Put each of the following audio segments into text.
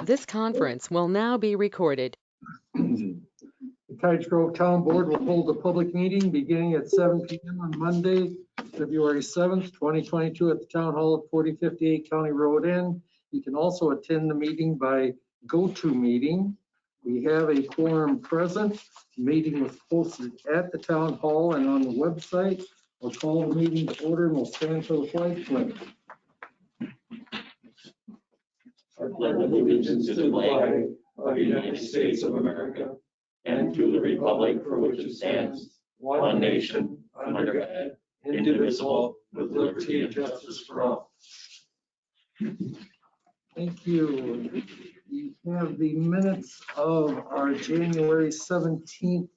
This conference will now be recorded. The Cottage Grove Town Board will hold a public meeting beginning at 7 p.m. on Monday, February 7th, 2022 at the Town Hall at 4058 County Road N. You can also attend the meeting by GoToMeeting. We have a quorum present. The meeting was posted at the Town Hall and on the website. We'll call the meeting to order and we'll stand for the flag pledge. I pledge allegiance to the flag of the United States of America and to the republic for which it stands, one nation, under God, indivisible, with liberty and justice for all. Thank you. You have the minutes of our January 17th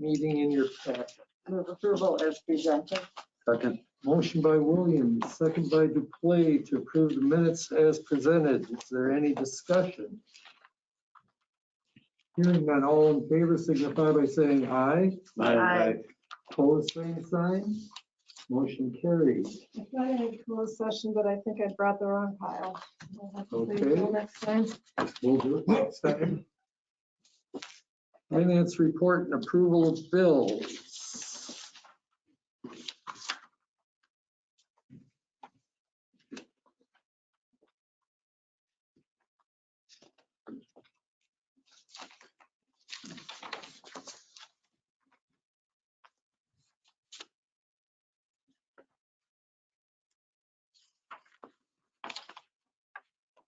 meeting in your packet. Move approval as presented. Second. Motion by Williams, second by Duplay to approve the minutes as presented. Is there any discussion? Hearing none, all in favor signify by saying aye. Aye. Opposed, same sign. Motion carried. I thought I had closed session, but I think I brought the wrong pile. We'll have to Okay. do it next time. We'll do it next time. Finance report and approval of bills.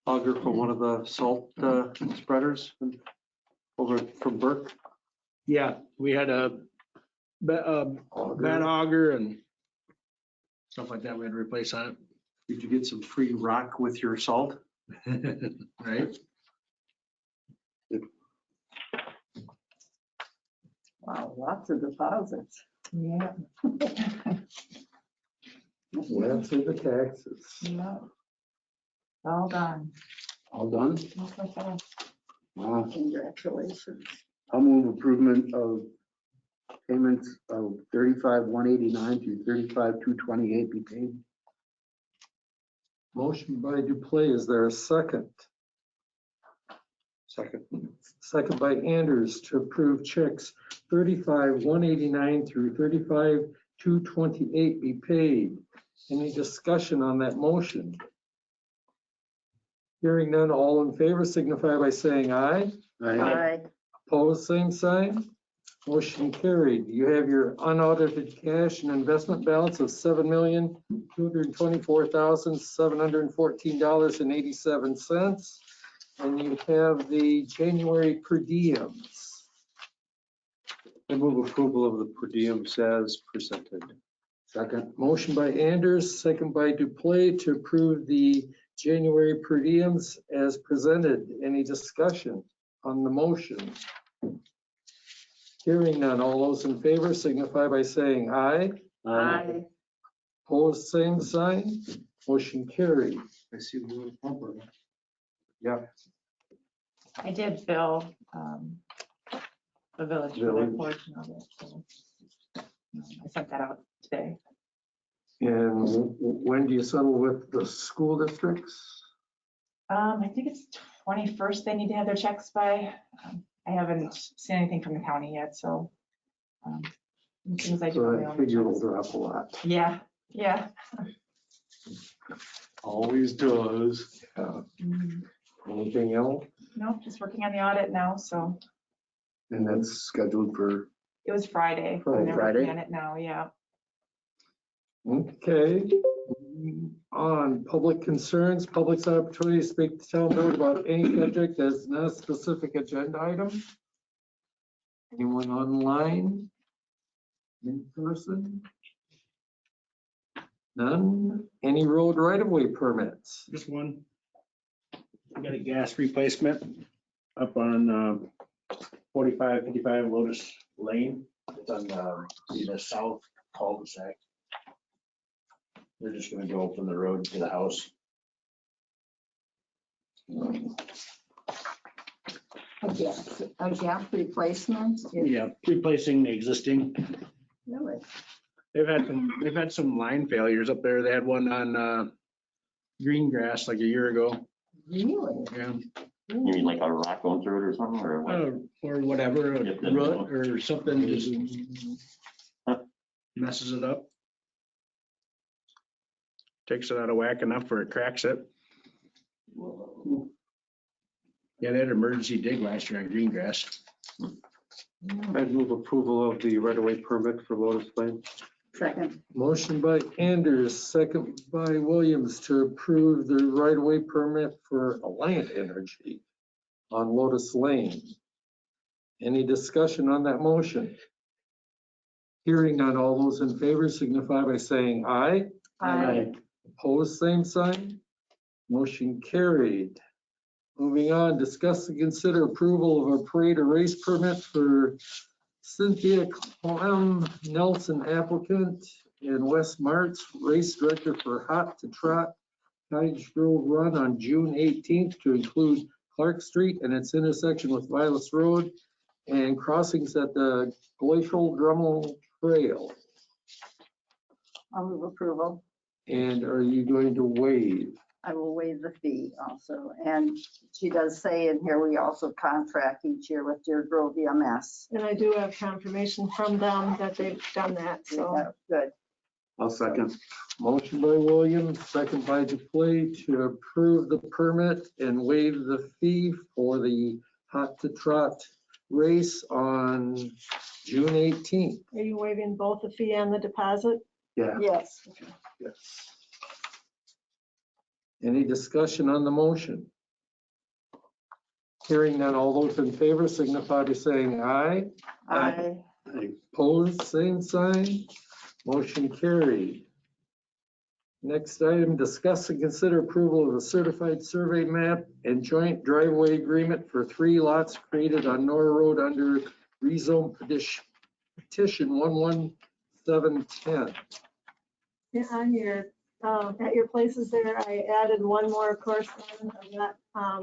Auger from one of the salt spreaders over from Burke. Yeah, we had a bad auger and stuff like that we had to replace on Did you get some free rock with your salt? it. Right? Wow, lots of deposits. Yeah. Answer the taxes. Yeah. All done. All done? Not so fast. Wow. Congratulations. I'll move approval of payments of 35,189 to 35,228 be paid. Motion by Duplay. Is there a second? Second. Second by Anders to approve checks 35,189 through 35,228 be paid. Any discussion on that motion? Hearing none, all in favor signify by saying aye. Aye. Opposed, same sign. Motion carried. You have your unaudited cash and investment balance of $7,224,714.87. And you have the January per diems. I move approval of the per diems as presented. Second. Motion by Anders, second by Duplay to approve the January per diems as presented. Any discussion on the motion? Hearing none, all those in favor signify by saying aye. Aye. Opposed, same sign. Motion carried. I see the little bumper. Yeah. I did bill the village for their portion of it. So I sent that out today. And when do you settle with the school districts? I think it's 21st they need to have their checks by. I haven't seen anything from the county yet, so as soon as I do, So I'll I mail the figure we'll checks. drop a lot. Yeah. Always does. Mhm. Anything else? Nope, just working on the audit now, so And that's scheduled for, it was Friday. Friday. They're working on it now, yeah. Okay. On public concerns, public's opportunity to speak to town board about any subject that's not a specific agenda item. Anyone online? In person? None? Any road right-of-way permits? Just one. We got a gas replacement up on 4555 Lotus Lane. It's on the south cul-de-sac. They're just gonna go from the road to the house. A gap replacement? Yeah, replacing the existing. Really? They've had some line failures up there. They had one on green grass like a year ago. Really? Yeah. You mean like a rock going through it or something, or what? Or whatever, a If the- root or something just messes it up. Takes it out of whack enough where it cracks it. Yeah, they had an emergency dig last year on green grass. I'd move approval of the right-of-way permit for Lotus Lane. Second. Motion by Anders, second by Williams to approve the right-of-way permit for Alliant Energy on Lotus Lane. Any discussion on that motion? Hearing none, all those in favor signify by saying aye. Aye. Opposed, same sign. Motion carried. Moving on, discuss and consider approval of a parade or race permit for Cynthia Clem Nelson applicant and Wes Martz, race director for Hot to Trot Cottage Grove Run on June 18th to include Clark Street and its intersection with Vilas Road and crossings at the Glacial Drummel Trail. I'll move approval. And are you going to waive? I will waive the fee also. And she does say in here, we also contract each year with Deer Grove EMS. And I do have confirmation from them that they've done that, so. Yeah, good. I'll second. Motion by Williams, second by DePlay to approve the permit and waive the fee for the Hot to Trot race on June 18th. Are you waiving both the fee and the deposit? Yeah. Yes. Yes. Any discussion on the motion? Hearing none, all those in favor signify by saying aye. Aye. Opposed, same sign. Motion carried. Next item, discuss and consider approval of a certified survey map and joint driveway agreement for 3 lots created on Nora Road under rezone petition 11710. Yeah, on your, at your places there, I added one more correspondence of that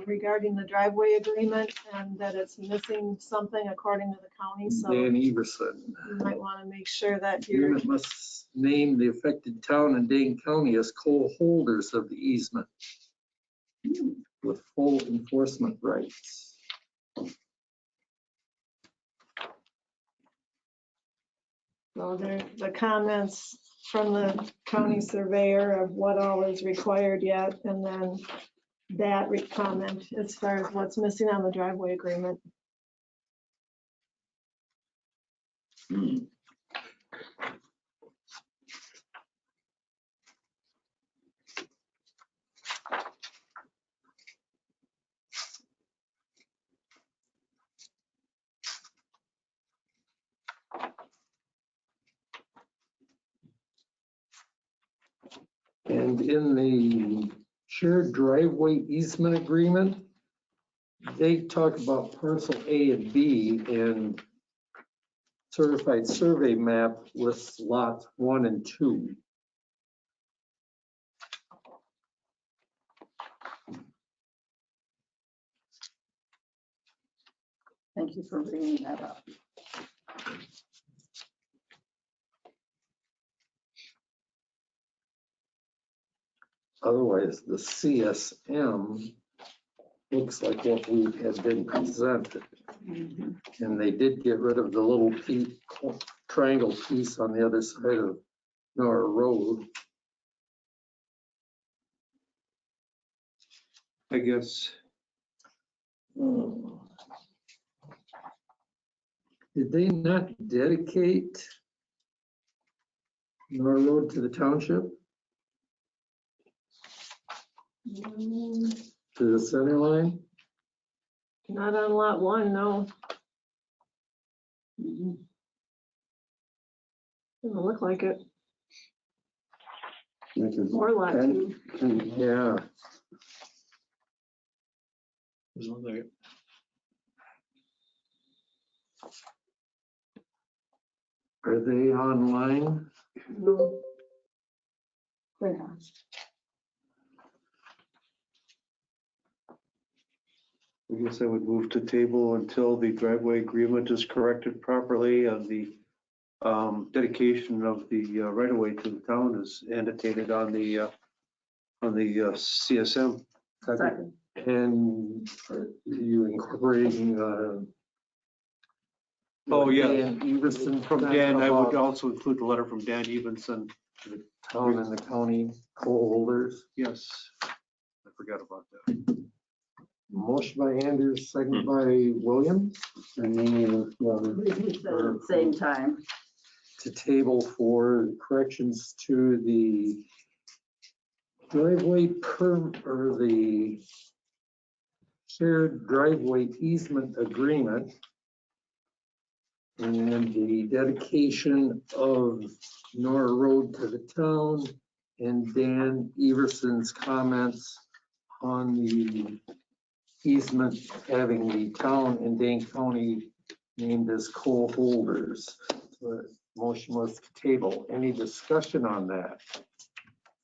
regarding the driveway agreement and that it's missing something according to the county. So Dan Everson. you might want to make sure that you're, Agreement must name the affected town and Dane County as co-holders of the easement with full enforcement rights. so there, the comments from the county surveyor of what all is required yet, and then that comment as far as what's missing on the driveway agreement. Hmm. And in the shared driveway easement agreement, they talk about parcel A and B, and certified survey map lists lots 1 and 2. Thank you for bringing that up. Otherwise, the CSM looks like what we had been presented. And they did get rid of the little triangle piece on the other side of Nora Road. I guess. Did they not dedicate Nora Road to the township, to the center line? Not on lot 1, no. Doesn't look like it. Or lot 2. Yeah. Doesn't look like it. Are they online? No. Yeah. I guess I would move to table until the driveway agreement is corrected properly and the dedication of the right-of-way to the town is annotated on the CSM. Second. And are you incorporating, Oh, yeah. Dan Everson From Dan, I would about also include the letter from Dan Evenson. the town and the county co-holders? Yes, I forgot about that. Motion by Anders, second by Williams. And then, We said at the same time. To table for corrections to the driveway or the shared driveway easement agreement and the dedication of Nora Road to the town and Dan Everson's comments on the easement having the town and Dane County named as co-holders. The motion was to table. Any discussion on that?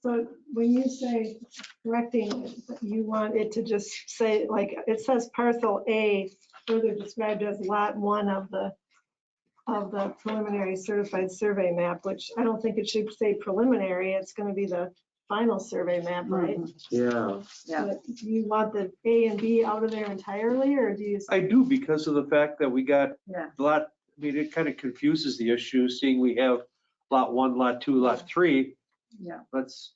So when you say correcting, you want it to just say, like, it says parcel A, further described as lot 1 of the preliminary certified survey map, which I don't think it should say preliminary. It's going to be the final survey map, right? Yeah. Yeah. But do you want the A and B out of there entirely, or do you? I do, because of the fact that we got Yeah. a lot, I mean, it kind of confuses the issue, seeing we have lot 1, lot 2, lot 3. Yeah. Let's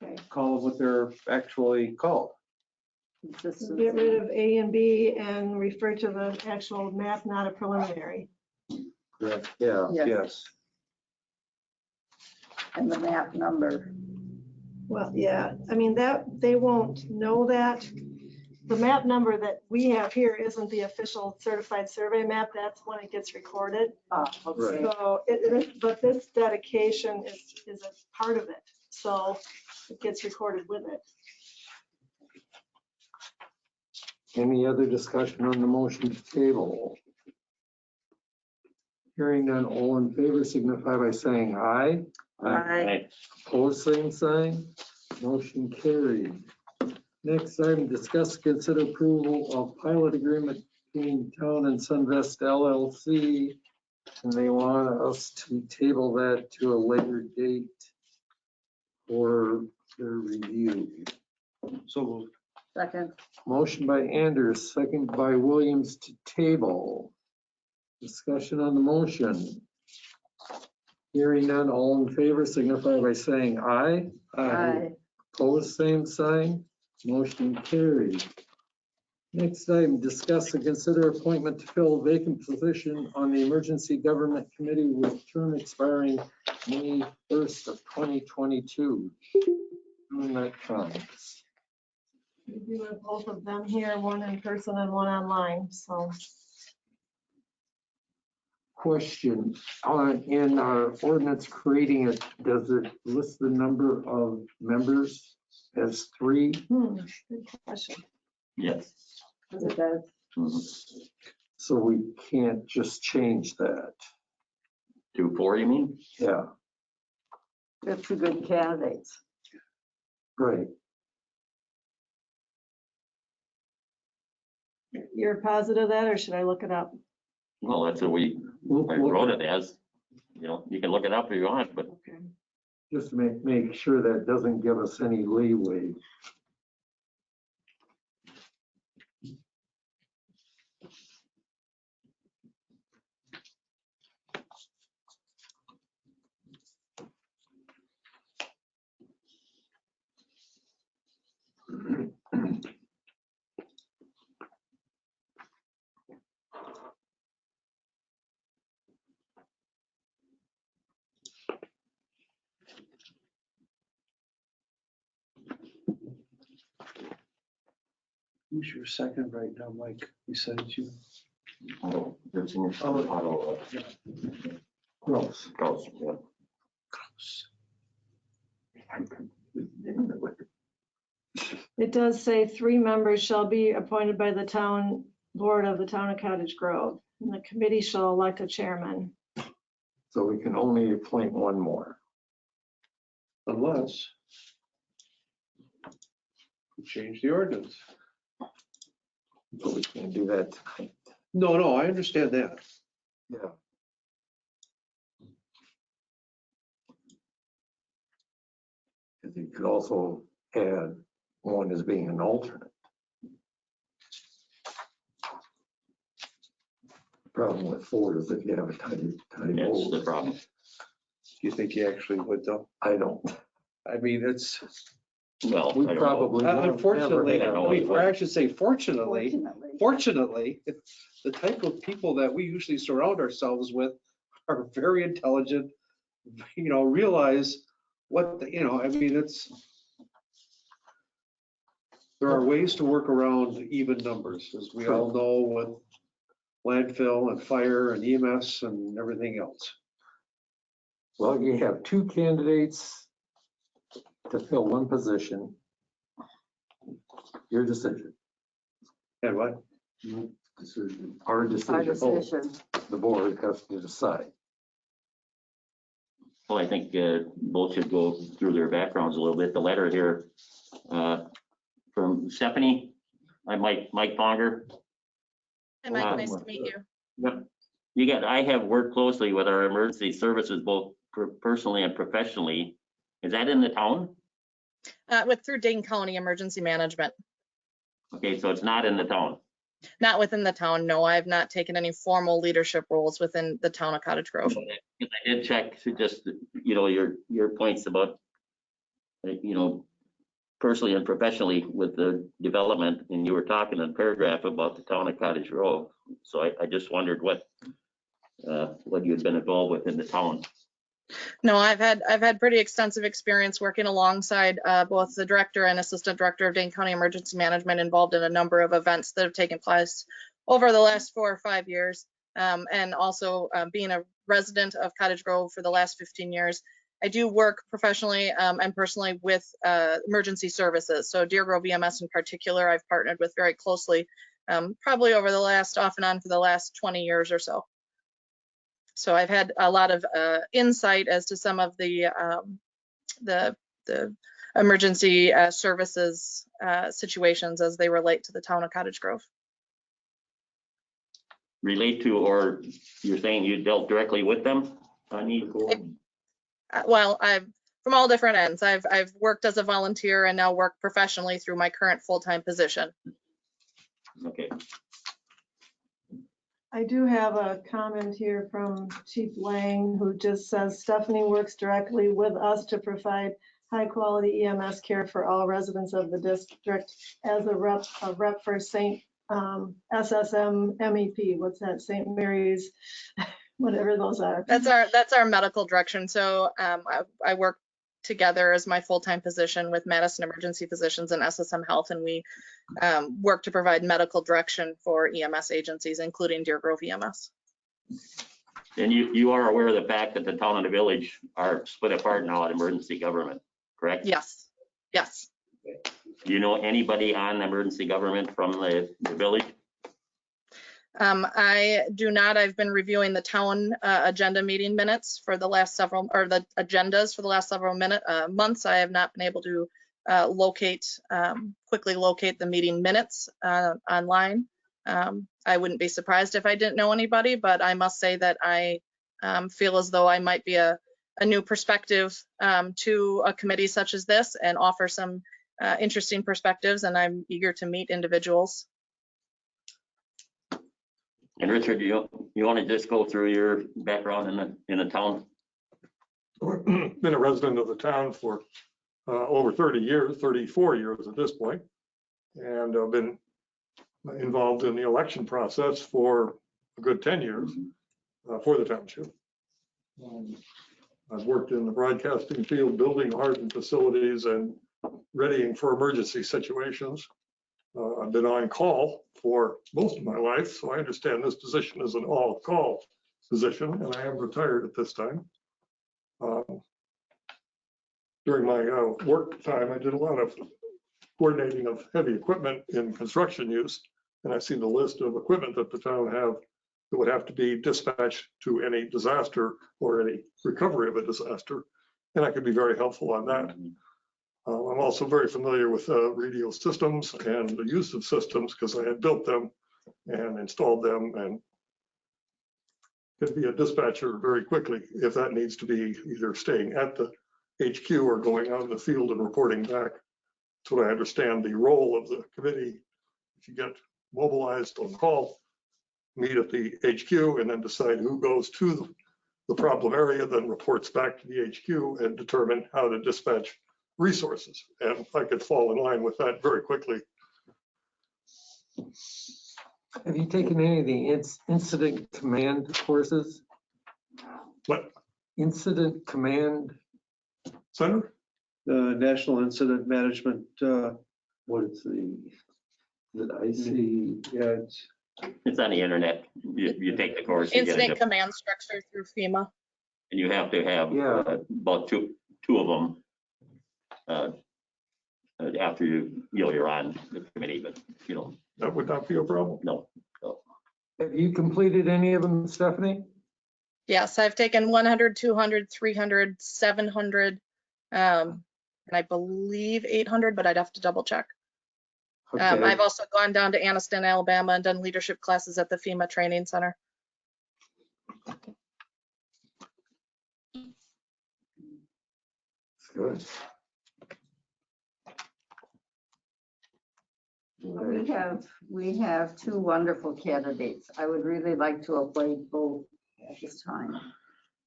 Okay. call them what they're actually called. So get rid of A and B and refer to the actual map, not a preliminary. Correct. Yeah. Yes. Yes. And the map number. Well, yeah, I mean, that, they won't know that. The map number that we have here isn't the official certified survey map. That's when it gets recorded. Okay. So, but this dedication is a part of it. So it gets recorded with it. Any other discussion on the motion to table? Hearing none, all in favor signify by saying aye. Aye. Opposed, same sign. Motion carried. Next item, discuss, consider approval of pilot agreement between Town and Sunvest LLC. And they want us to table that to a later date for their review. So Second. Motion by Anders, second by Williams to table. Discussion on the motion. Hearing none, all in favor signify by saying aye. Aye. Opposed, same sign. Motion carried. Next item, discuss and consider appointment to fill vacant position on the Emergency Government Committee with term expiring May 1st of 2022. When that comes. We do have both of them here, one in person and one online, so. Question, in our ordinance creating it, does it list the number of members as 3? Good question. Yes. It does. So we can't just change that. 2, 4, you mean? Yeah, We have 2 good candidates. right. You're positive of that, or should I look it up? Well, that's what I wrote it as. You know, you can look it up if you want, but Okay. Just to make sure that doesn't give us any leeway. who's your second right now, Mike, besides you? it's in your auto. Gross. Goes, yeah. It does say 3 members shall be appointed by the town board of the town of Cottage Grove. And the committee shall elect a chairman. So we can only appoint one more. Unless we change the ordinance. But we can't do that tonight. No, I understand that. Yeah. Because you could also add one as being an alternate. Problem with 4 is if you have a tiny That's hole. the problem. Do you think you actually would though? I don't. I mean, it's, Well, We I don't know. probably. unfortunately, never I had. mean, or I should say fortunately, Fortunately. the type of people that we usually surround ourselves with are very intelligent, realize what, I mean, there are ways to work around even numbers, as we all know with landfill and fire and EMS and everything else. Well, you have 2 candidates to fill 1 position. Your decision. And what? Decision. Our Our decision. decision. The board has to decide. Well, I think both should go through their backgrounds a little bit. The letter here from Stephanie, I'm Mike Bonger. Hi, Mike, nice to meet you. Yep. I have worked closely with our emergency services, both personally and professionally. Is that in the town? Through Dane County Emergency Management. Okay, so it's not in the town. Not within the town, no. I have not taken any formal leadership roles within the town of Cottage Grove. I did check to just, your points about, personally and professionally with the development, and you were talking in a paragraph about the town of Cottage Grove. So I just wondered what you had been involved with in the town. No, I've had pretty extensive experience working alongside both the director and assistant director of Dane County Emergency Management, involved in a number of events that have taken place over the last 4 or 5 years, and also being a resident of Cottage Grove for the last 15 years. I do work professionally and personally with emergency services. So Deer Grove EMS in particular, I've partnered with very closely, probably over the last, off and on for the last 20 years or so. So I've had a lot of insight as to some of the emergency services situations as they relate to the town of Cottage Grove. Relate to, or you're saying you dealt directly with them? Well, from all different ends. I've worked as a volunteer and now work professionally through my current full-time position. Okay. I do have a comment here from Chief Lang, who just says Stephanie works directly with us to provide high quality EMS care for all residents of the district as a rep for St. SSM MEP. What's that? St. Mary's, whatever those are. That's our medical direction. So I work together as my full-time position with Madison Emergency Physicians and SSM Health, and we work to provide medical direction for EMS agencies, including Deer Grove EMS. And you are aware of the fact that the town and the village are split apart now at emergency government, correct? Yes. Yes. Do you know anybody on emergency government from the village? I do not. I've been reviewing the town agenda meeting minutes for the last several, or the agendas for the last several months. I have not been able to quickly locate the meeting minutes online. I wouldn't be surprised if I didn't know anybody, but I must say that I feel as though I might be a new perspective to a committee such as this and offer some interesting perspectives, and I'm eager to meet individuals. And Richard, you want to just go through your background in the town? Been a resident of the town for over 30 years, 34 years at this point, and I've been involved in the election process for a good 10 years for the township. I've worked in the broadcasting field, building hardened facilities and readying for emergency situations. I've been on call for most of my life, so I understand this position is an all-call position, and I am retired at this time. During my work time, I did a lot of coordinating of heavy equipment in construction use, and I've seen the list of equipment that the town have that would have to be dispatched to any disaster or any recovery of a disaster, and I could be very helpful on that. I'm also very familiar with radio systems and the use of systems because I had built them and installed them, and could be a dispatcher very quickly if that needs to be either staying at the HQ or going out in the field and reporting back. That's what I understand the role of the committee. If you get mobilized on call, meet at the HQ and then decide who goes to the problem area, then reports back to the HQ and determine how to dispatch resources. And I could fall in line with that very quickly. Have you taken any of the incident command courses? What, Incident command, Senator? The National Incident Management, what is the IC? yeah, It's on the internet. You take the course. You get Incident it, command structure through FEMA. and you have to have Yeah. about two of them after you're on the committee, but you know, That would not be a problem. no. Have you completed any of them, Stephanie? Yes, I've taken 100, 200, 300, 700, and I believe 800, but I'd have to double check. Okay. I've also gone down to Anniston, Alabama, and done leadership classes at the FEMA Training Center. Good. We have two wonderful candidates. I would really like to appoint both at this time.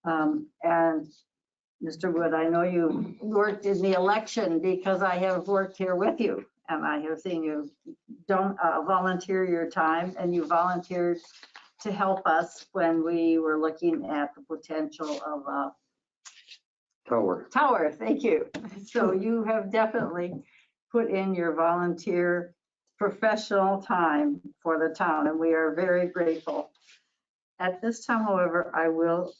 And Mr. Wood, I know you worked in the election because I have worked here with you and I have seen you don't volunteer your time, and you volunteered to help us when we were looking at the potential of a tower. Thank you. So you have definitely put in your volunteer professional time for the town, and we are very grateful. At this time, however, I will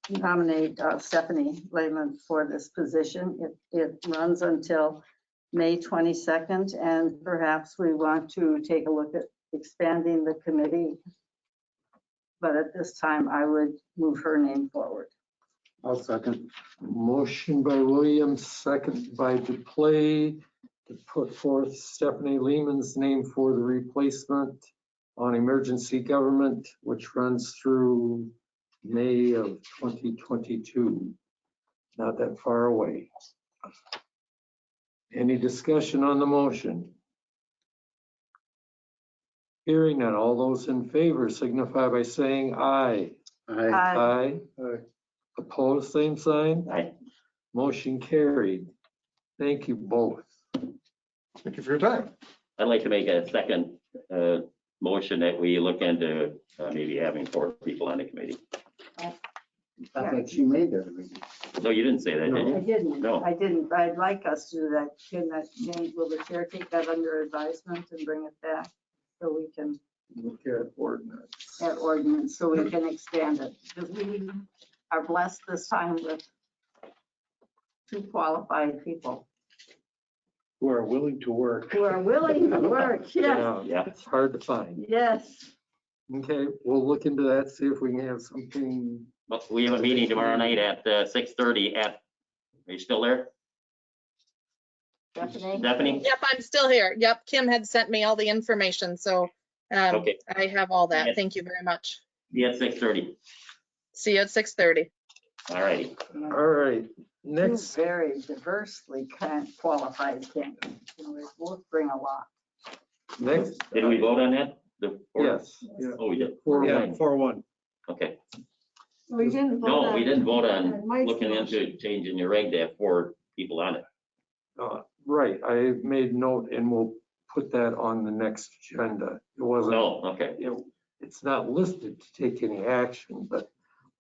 nominate Stephanie Lehman for this position. It runs until May 22nd, and perhaps we want to take a look at expanding the committee. But at this time, I would move her name forward. I'll second. Motion by Williams, second by Duplay, to put forth Stephanie Lehman's name for the replacement on emergency government, which runs through May of 2022. Not that far away. Any discussion on the motion? Hearing none, all those in favor signify by saying aye. Aye. Aye. Aye. Opposed, same sign. Aye. Motion carried. Thank you both. Thank you for your time. I'd like to make a second motion that we look into maybe having 4 people on the committee. I thought she made that already. No, you didn't say that, did I you? didn't. No. I didn't. I'd like us to do that. Will the chair take that under advisement and bring it back so we can Look at ordinance. add ordinance, so we can expand it? Because we are blessed this time with 2 qualified people who are willing to work. who are willing to work. Yes, Yeah. It's hard to find. yes. Okay, we'll look into that, see if we can have something. Well, we have a meeting tomorrow night at 6:30 are you still there? Stephanie? Yep, I'm still here. Yep, Kim had sent me all the information, so Okay. I have all that. Yes. Thank you very much. Be at 6:30. See you at 6:30. All righty. All right, next, Two very diversely qualified candidates. You know, they both bring a lot. next. Did we vote on that? Yes. Oh, we did. 4-1. Yeah, 4-1. Okay. We didn't vote No, on- we didn't vote on Mike's looking motion. into changing your reg to have 4 people on it. Right, I made note and we'll put that on the next agenda. It wasn't, Oh, okay. it's not listed to take any action, but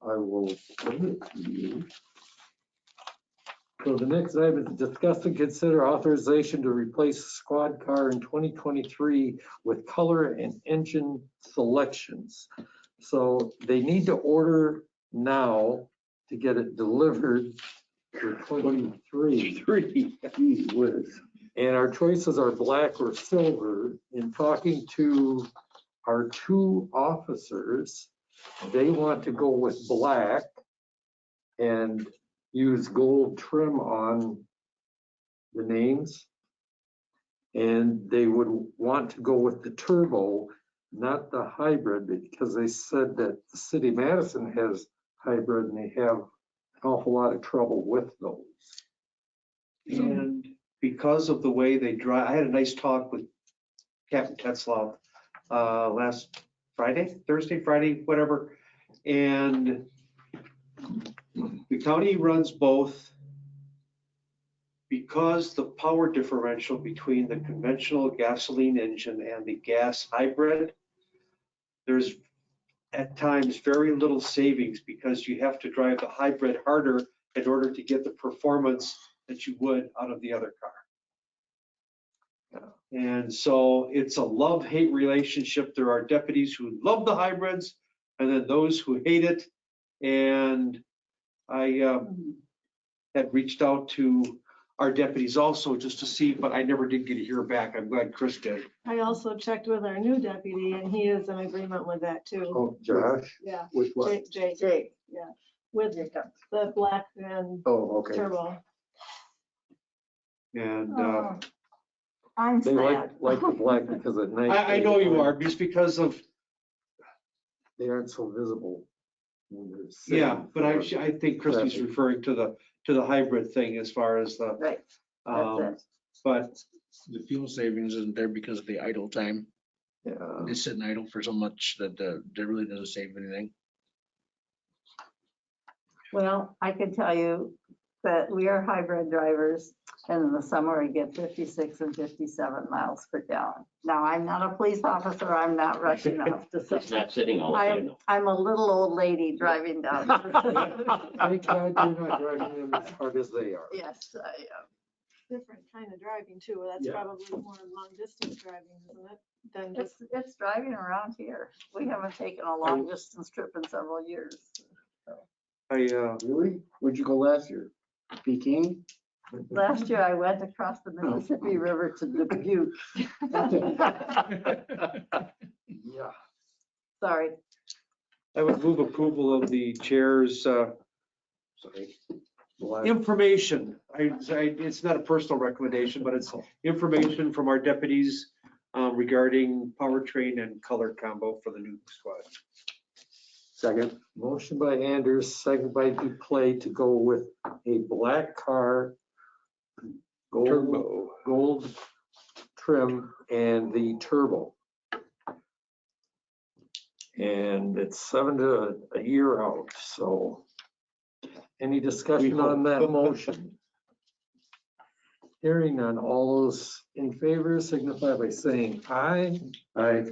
I will send it to you. So the next item is discuss and consider authorization to replace a squad car in 2023 with color and engine selections. So they need to order now to get it delivered for 23. Gee whiz. And our choices are black or silver. In talking to our 2 officers, they want to go with black and use gold trim on the names. And they would want to go with the turbo, not the hybrid, because they said that the city of Madison has hybrid and they have an awful lot of trouble with those. And because of the way they drive, I had a nice talk with Captain Tetzlaff last Friday, whatever. And the county runs both because the power differential between the conventional gasoline engine and the gas hybrid, there's at times very little savings because you have to drive the hybrid harder in order to get the performance that you would out of the other car. And so it's a love-hate relationship. There are deputies who love the hybrids and then those who hate it. And I had reached out to our deputies also just to see, but I never did get to hear back. I'm glad Chris did. I also checked with our new deputy and he is in agreement with that too. Oh, Josh, Yeah, with what? Jake, yeah, with the black and Oh, okay. turbo. And Oh, I'm They sad. like the black because at night. I know you are, just because of, They aren't so visible. when they're sitting yeah, but for- I think Christie's referring to the hybrid thing as far as the, Right, that's it. but The fuel savings isn't there because of the idle time. Yeah. They sit in idle for so much that that really doesn't save anything. Well, I can tell you that we are hybrid drivers, and in the summer I get 56 and 57 miles per gallon. Now, I'm not a police officer, I'm not rushing off to It's say. not sitting all the time. I'm a little old lady driving down. Thank God you're not driving them as hard as they are. Yes, I am. Different kind of driving too. That's Yeah. probably more long distance driving, isn't it? Than just, It's driving around here. We haven't taken a long distance trip in several years. Really? Where'd you go last year? Peking? Last year I went across the Mississippi River to Dubuque. Yeah. Sorry. I would move approval of the chair's Sorry. information. It's not a personal recommendation, but it's information from our deputies regarding powertrain and color combo for the new squad. Second. Motion by Anders, second by Duplay to go with a black car, gold trim and the turbo. And it's 7 to a year out, so any discussion on that motion? Hearing none, all those in favor signify by saying aye. Aye.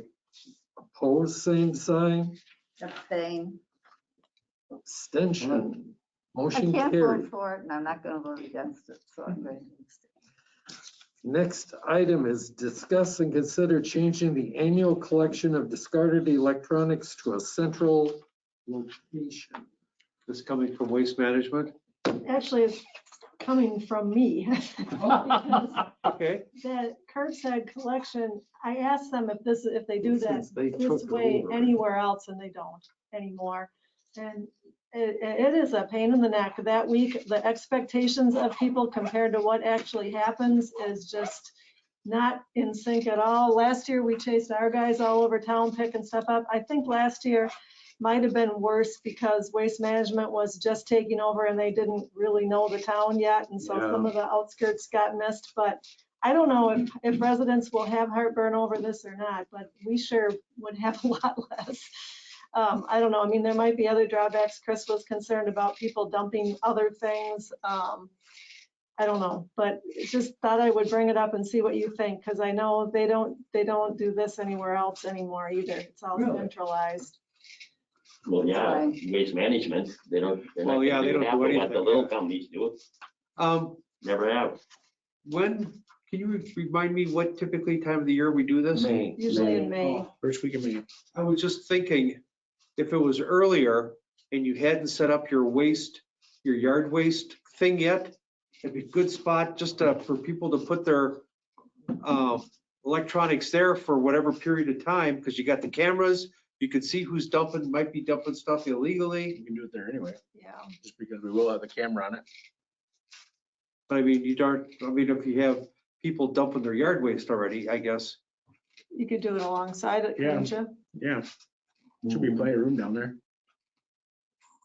Opposed, same sign. Abstain. Abstention. I Motion can't carried. vote for it and I'm not going to vote against it, so I'm going to abstain. Next item is discuss and consider changing the annual collection of discarded electronics to a central location. This coming from Waste Management. actually it's coming from me. Okay. That curbside collection, I asked them if they do that Since they this took it way over. anywhere else, and they don't anymore. And it is a pain in the neck. That week, the expectations of people compared to what actually happens is just not in sync at all. Last year, we chased our guys all over town picking stuff up. I think last year might have been worse because Waste Management was just taking over and they didn't really know the town yet. And so some of the outskirts got missed, but I don't know if residents will have heartburn over this or not, but we sure would have a lot less. I don't know. I mean, there might be other drawbacks. Chris was concerned about people dumping other things. I don't know, but just thought I would bring it up and see what you think, because I know they don't do this anywhere else anymore either. It's all centralized. Well, yeah, Waste Management, they're not Well, yeah, they don't do what the anything, little yeah. companies do. Um, Never have. when, can you remind me what typically time of the year we do this? May. Usually in May. First week of May. I was just thinking, if it was earlier and you hadn't set up your yard waste thing yet, it'd be a good spot just for people to put their electronics there for whatever period of time, because you got the cameras, you can see who's might be dumping stuff illegally. You can do it there anyway, Yeah. just because we will have the camera on it. But I mean, if you have people dumping their yard waste already, I guess. You could do it alongside it, couldn't you? Yeah. Should be plenty of room down there.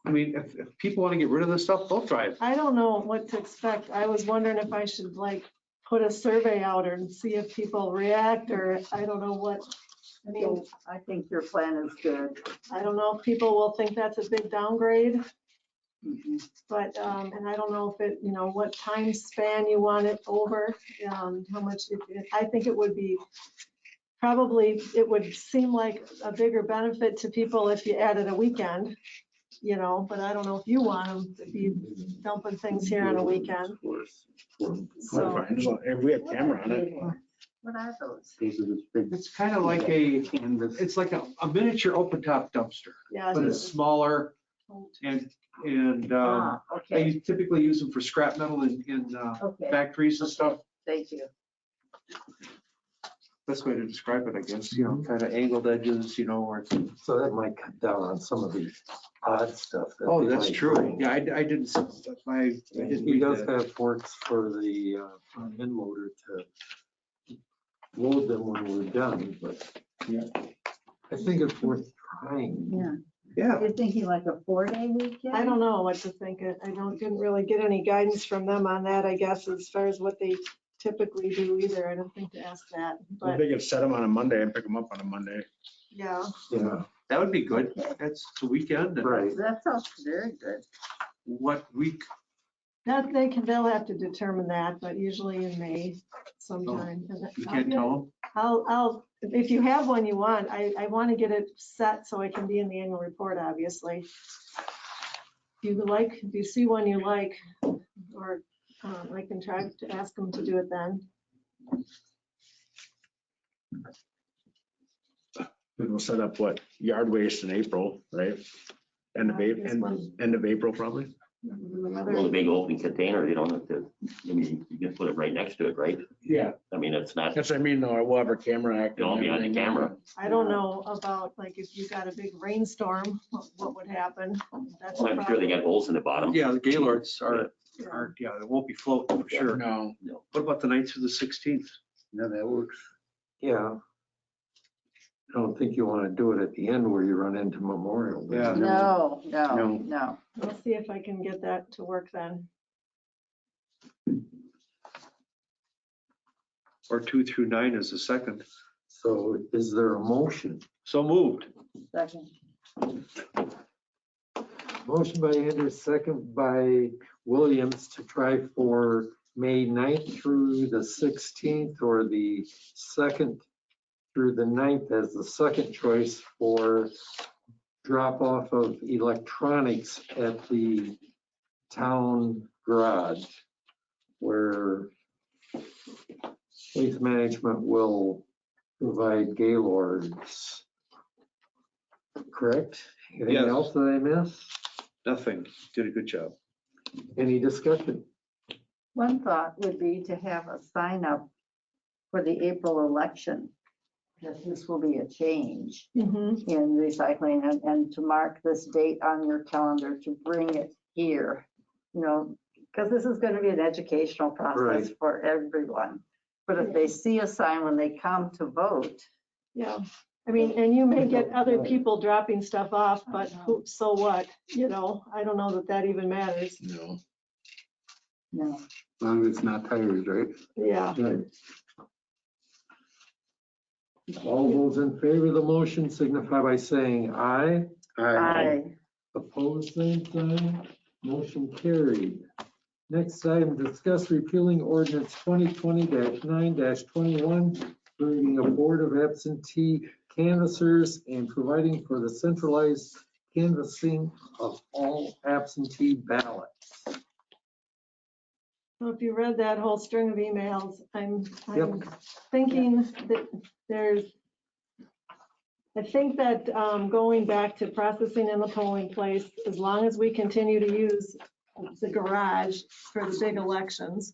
I mean, if people want to get rid of this stuff, they'll try it. I don't know what to expect. I was wondering if I should like put a survey out and see if people react, or I don't know what. I mean, I think your plan is good. I don't know if people will think that's a big downgrade, Mhm. but, and I don't know if it, what time span you want it over, how much, I think it would be, probably, it would seem like a bigger benefit to people if you added a weekend, but I don't know if you want them to be dumping things here on a weekend. So, Fine, as long- if we have camera on it. What are those? These are the big It's kind of like a, canvas. it's like a miniature open top dumpster, yeah. but it's smaller and Okay, they typically use them for scrap metal in okay, factories and stuff. thank you. Best way to describe it, I guess, kind of angled edges, or. So that might cut down on some of the odd stuff. that Oh, they that's might true. bring. Yeah, I didn't, I didn't He read does that. have forks for the end loader to load them when we're done, but Yeah. I think it's worth trying. Yeah. Yeah, You're thinking like a 4-day weekend? I don't know what to think. Didn't really get any guidance from them on that, I guess, as far as what they typically do either. I don't think to ask that, If but they could set them on a Monday and pick them up on a Monday. yeah. Yeah, that would be good. That's the weekend. and right. That sounds very good. What week? They'll have to determine that, but usually in May sometime. And You can't tell them? I'll, if you have one you want, I want to get it set so I can be in the annual report, obviously. If you see one you like, or I can try to ask them to do it then. And we'll set up what, yard waste in April, right? End of This one. April, end of April probably. Well, the big open container, you don't have to, I mean, you can put it right next to it, right? Yeah. I mean, it's not, That's what I mean, though, we'll have our camera active. it'll all be on the camera. I don't know about, like, if you got a big rainstorm, what would happen? That's a I'm sure they got holes in the bottom. Yeah, the Gaylords are, yeah, they won't be floating for sure. No. What about the 9th through the 16th? Yeah, that works. Yeah. I don't think you want to do it at the end where you run into Memorial Day. Yeah. No. I'll see if I can get that to work then. Or 2 through 9 is the 2nd. So is there a motion? So moved. Second. Motion by Anders, second by Williams to try for May 9th through the 16th or the 2nd through the 9th as the second choice for drop off of electronics at the town garage where Waste Management will provide Gaylords. Correct? Anything Yes. else that I missed? Nothing. Did a good job. Any discussion? One thought would be to have a sign up for the April election, that this will be a change Mm-hmm. in recycling and to mark this date on your calendar to bring it here. Because this is going to be an educational process Right. for everyone. But if they see a sign when they come to vote, Yeah, I mean, and you may get other people dropping stuff off, but so what? I don't know that even matters. No. no. As long as it's not tires, right? Yeah. Right. All those in favor of the motion signify by saying aye. I Opposed, same sign. Motion carried. Next item, discuss repealing ordinance 2020-9-21, creating a board of absentee canvassers and providing for the centralized canvassing of all absentee ballots. So if you read that whole string of emails, I'm Yep. thinking that I think that going back to processing in the polling place, as long as we continue to use the garage for the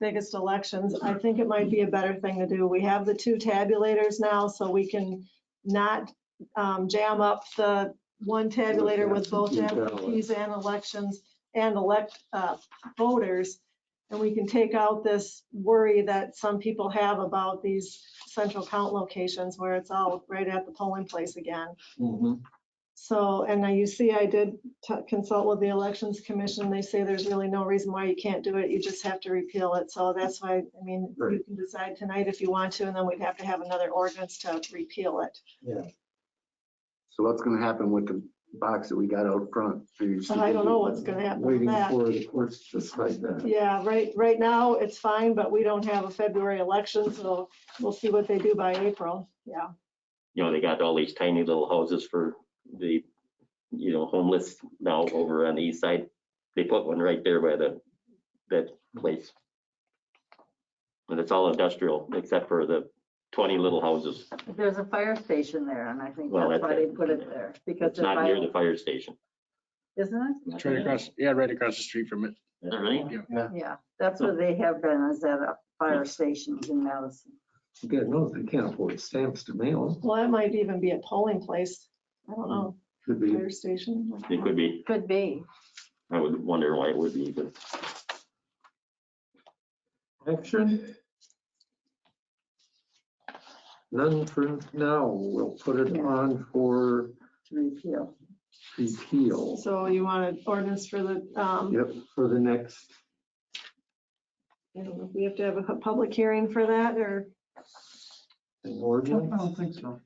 biggest elections, I think it might be a better thing to do. We have the 2 tabulators now, so we can not jam up the one tabulator with both absentees and elections and elect voters. And we can take out this worry that some people have about these central count locations where it's all right at the polling place again. Mhm. So, and now you see, I did consult with the Elections Commission. They say there's really no reason why you can't do it. You just have to repeal it. So that's why, I mean, you Right. can decide tonight if you want to, and then we'd have to have another ordinance to repeal it. Yeah. So what's gonna happen with the box that we got out front? I don't know what's gonna happen with Waiting that. for the courts to decide that. Yeah, right now it's fine, but we don't have a February election, so we'll see what they do by April. Yeah. You know, they got all these tiny little houses for the, you know, homeless now over on the east side. They put one right there by that place. And it's all industrial except for the 20 little houses. There's a fire station there, and I think Well, that's why they that's- put it there, because It's not near the fire station. isn't it? It's right across, yeah, right across the street from it. Is that right? Yeah, that's where they have been, is at a fire stations in Madison. You gotta know they can't afford stamps to mail. Well, that might even be a polling place. I don't know. Could be. Fire station. It could be. Could be. I would wonder why it would be, but Action? None for now. We'll put it on for To repeal. repeal. So you want an ordinance for the, Yep, for the next, I don't know if we have to have a public hearing for that or. ordinance. think so.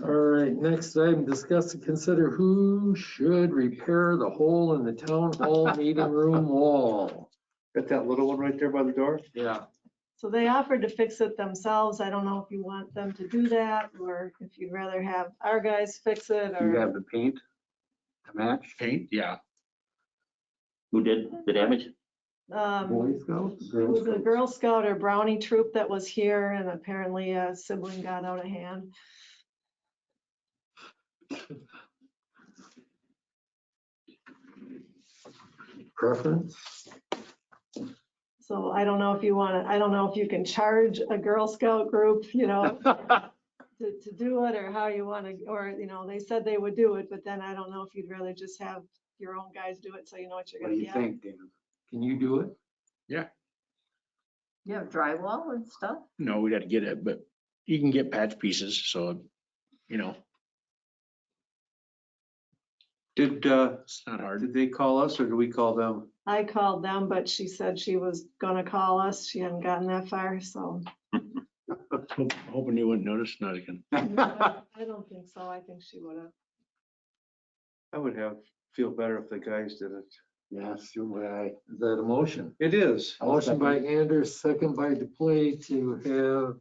All right, next item, discuss and consider who should repair the hole in the town hall meeting room wall. Got that little one right there by the door? Yeah. So they offered to fix it themselves. I don't know if you want them to do that or if you'd rather have our guys fix it You or. have the paint to match? Paint, yeah. who did the damage? Boy Scouts? It was a Girl Scout or Brownie troop that was here and apparently a sibling got out of hand. Preference? So I don't know if you want to, I don't know if you can charge a Girl Scout group, you know, to do it or how you want to, or, you know, they said they would do it, but then I don't know if you'd rather just have your own guys do it so you know what you're What do going to you get. think, Dan? Can you do it? You have drywall and stuff? No, we'd have to get it, but you can get patch pieces, so, you know, Did it's not hard. they call us or did we call them? I called them, but she said she was going to call us. She hadn't gotten that far, so. Hoping you wouldn't notice, not again. I don't think so. I think she would have. I would feel better if the guys did it. Yes, you would. Is that a motion? It is. Motion by Anders, second by DePlay to have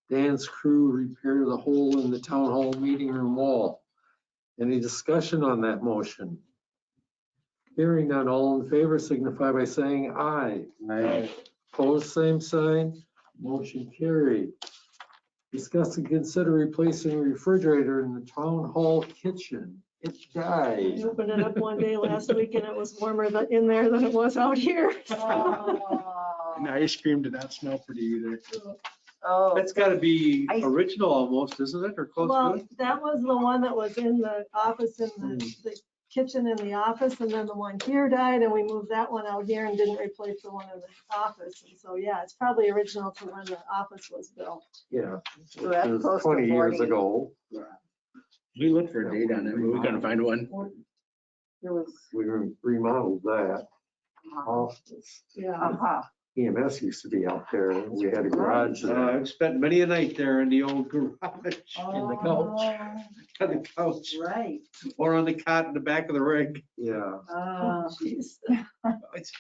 Dan's crew repair the hole in the town hall meeting room wall. Any discussion on that motion? Hearing none, all in favor signify by saying aye. Opposed, same sign. Motion carried. Discuss and consider replacing refrigerator in the town hall kitchen. It I died. opened it up one day last week and it was warmer in there than it was out here. And the ice cream did not smell pretty either. Oh, That's gotta be I- original almost, isn't it? Or close to Well, it? that was the one that was in the office, in the kitchen in the office, and then the one here died, and we moved that one out here and didn't replace the one in the office. And so, yeah, it's probably original to when the office was built. Yeah. So that's It was close to 20 years 40. ago. We looked for a date on it, but we couldn't find one. It was, We remodeled that office. Yeah. uh-huh. EMS used to be out there. We had a garage there. I've spent many a night there in the old garage, In the couch. on the couch, Right. or on the cot in the back of the rig. Yeah. Jeez. It's-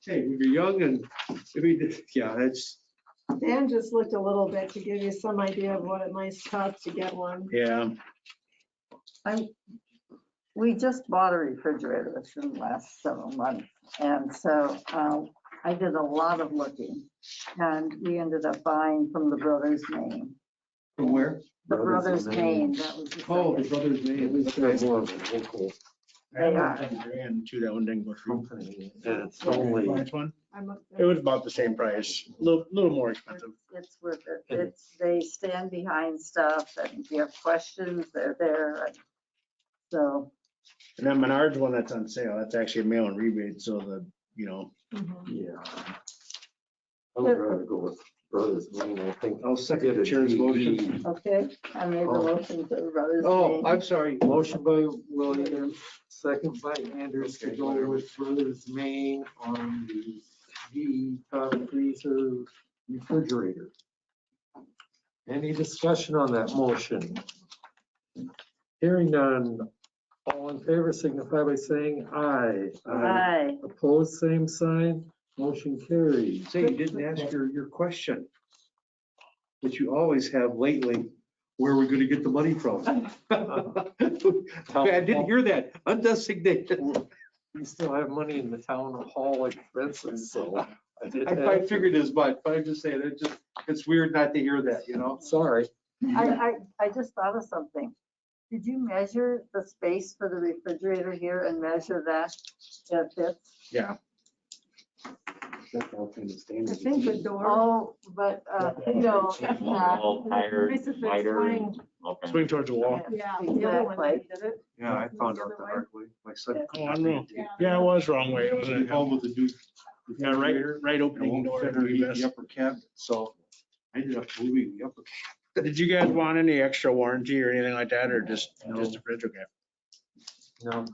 Hey, we were young and, I mean, yeah, it's, Dan just looked a little bit to give you some idea of what it might cost to get one. Yeah, We just bought a refrigerator within the last several months. And so I did a lot of looking and we ended up buying from the Brothers Maine. from where? The Brothers Maine, that was the Oh, the second. Brothers It Maine. was kind of more of a local They are. and too, that one didn't go through. company. And it's only, Which one? I'm up It there. was about the same price, a little more expensive. It's worth it. They stand behind stuff and if you have questions, they're there. And so, And that Menards one that's on sale, that's actually a mail and rebate, so the, you know, Mhm. yeah. I would rather go with Brothers Lane, I think. I'll second the chair's motion. Okay, I made the motion to Brothers Oh, Lane. I'm sorry. Motion by Williams, second by Anders to Okay, go whatever. with Brothers Main on the top freezer refrigerator. Any discussion on that motion? Hearing none, all in favor signify by saying aye. Aye. Opposed, same sign, motion carries. Say, you didn't ask your question, that you always have lately, where we're gonna get the money from. I didn't hear that, undesignated. We still have money in the town hall expenses, so. I figured as much, but I'm just saying, it's weird not to hear that, you know? Sorry. I just thought of something. Did you measure the space for the refrigerator here and measure that? That fits? Yeah. That's all kind of I standard. think the door. Oh, but, no, that's not. All higher, Nice if it's wider. fine. Okay. Swing towards the wall. Yeah, the other one Exactly. did it. Yeah, I found out the hard way. My son. Oh, I'm wrong. Yeah, it was wrong way. It was Came home with a new. Yeah, right, right And it opening won't door. fit underneath the upper cabinet, so I ended up moving the upper. Did you guys want any extra warranty or anything like that, or just a fridge? Okay. No.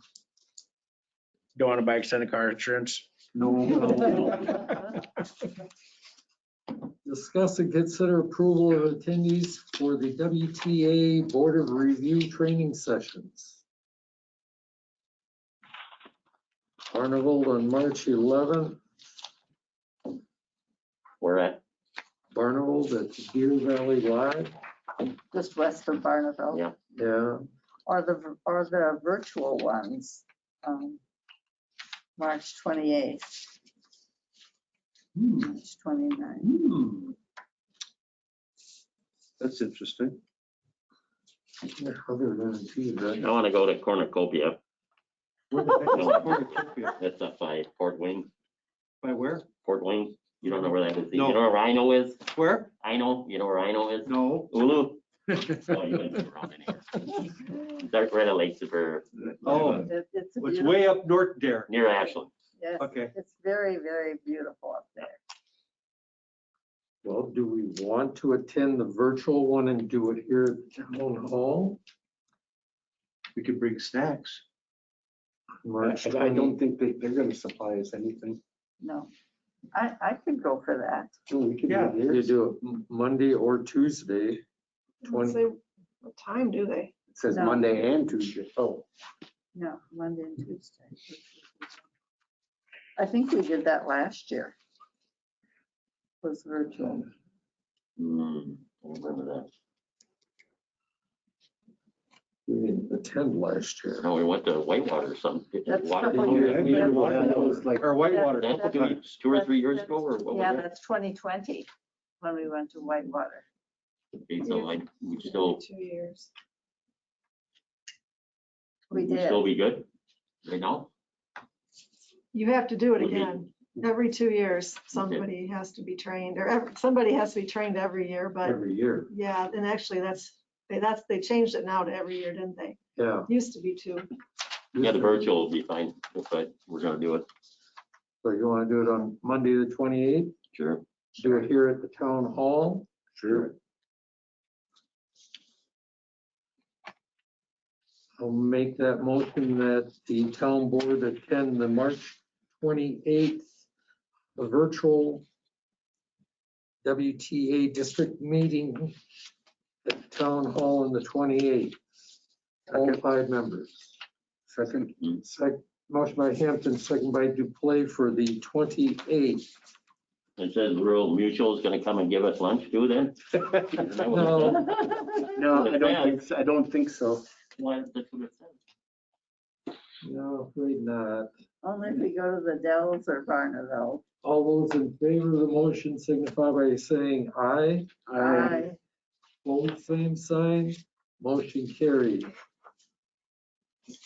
Don't want to buy extended car insurance? Discuss and consider approval of attendees for the WTA Board of Review training sessions. Barneveld on March 11th, Where at? Barneveld at Deer Valley Live. Just west of Barneville. Yeah. Yeah, Or the virtual ones, March 28th, March 29th. That's interesting. other than that. I want to go to Cornucopia. Where the heck is Cornucopia? That's up by Fort Wayne. By where? Fort Wayne. You don't know where that is? No. You know where Rhino is? Where? I know. You know where Rhino is? No. Ulu. Oh, you wouldn't be around in here. Dark Red Lake Super Oh, It's it's beautiful. way up north there. near Ashland. Yes, Okay. it's very, very beautiful up there. Well, do we want to attend the virtual one and do it here at the town hall? We could bring snacks. March I 20 don't think they're gonna supply us anything. No, I could go for that. Oh, we can do Yeah. it here. You do it Monday or Tuesday. Let's say, what time do they? It says No. Monday and Tuesday. Oh, No, Monday and Tuesday. I think we did that last year. Was virtual. I remember that. We didn't attend last year. No, we went to Whitewater or something. That's Water. the- that was like, Or Whitewater. That's couple times. 2 or 3 years ago, or what Yeah, was that's 2020, when we went to Whitewater. it? Okay, so we still, 2 years. We we did. still be good right now? You have to do it Would be- again. Every 2 years, somebody has to be trained, or somebody has to be trained every year, but Every year, yeah, and actually they changed it now to every year, didn't they? yeah. Used to be 2. Yeah, the virtual will be fine, but we're gonna do it. So you want to do it on Monday, the 28th? Sure. Do it here at the town hall? sure. I'll make that motion that the town board attend the March 28th virtual WTA district meeting at the town hall on the 28th. All Second. 5 members. Second, Motion by Hampton, second by Duplay for the 28th. It says Rural Mutual is gonna come and give us lunch too then? No, no, I don't think so. Why, that's what it says. no, afraid not. Only if we go to the Dells or Barneville. All those in favor of the motion signify by saying aye. Aye. Both same sign, motion carried.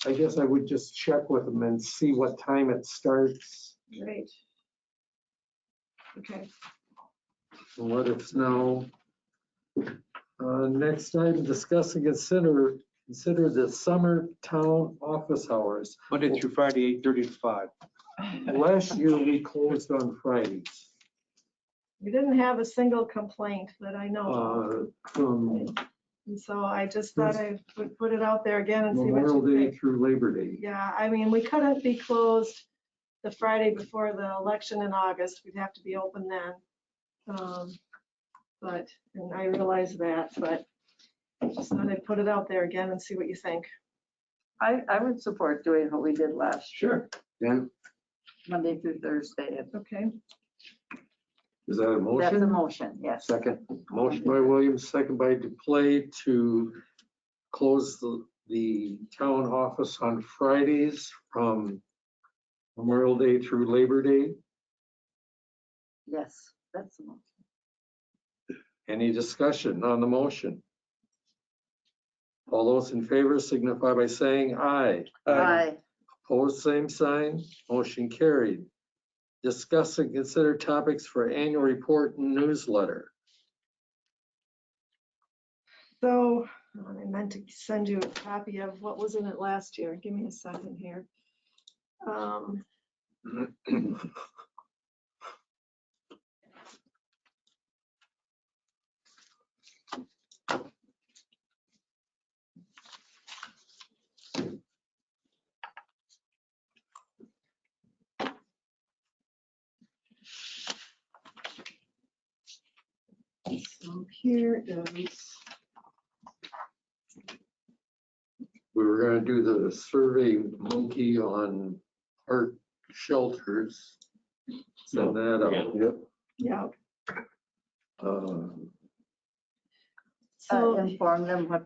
I guess I would just check with them and see what time it starts Great. Okay. and let us know. Next item, discuss and consider the summer town office hours. Monday through Friday, 8:30 to 5. Last year, we closed on Fridays. We didn't have a single complaint that I know of. From And so I just thought I would put it out there again and see what Memorial you Day think. through Labor Day. Yeah, I mean, we couldn't be closed the Friday before the election in August. We'd have to be open then. But, and I realize that, but just thought I'd put it out there again and see what you think. I would support doing what we did last year, Yeah, Monday through Thursday. Okay, Is that a That's a motion? motion, yes. second. Motion by Williams, second by Duplay to close the town office on Fridays from Memorial Day through Labor Day. Yes, that's a motion. Any discussion on the motion? All those in favor signify by saying aye. Aye. Opposed, same sign. Motion carried. Discuss and consider topics for annual report and newsletter. so I meant to send you a copy of what was in it last year. Give me a second here. So here is, We were gonna do the survey monkey on park shelters. Send that out. Yep. yeah, Um, so, Inform them what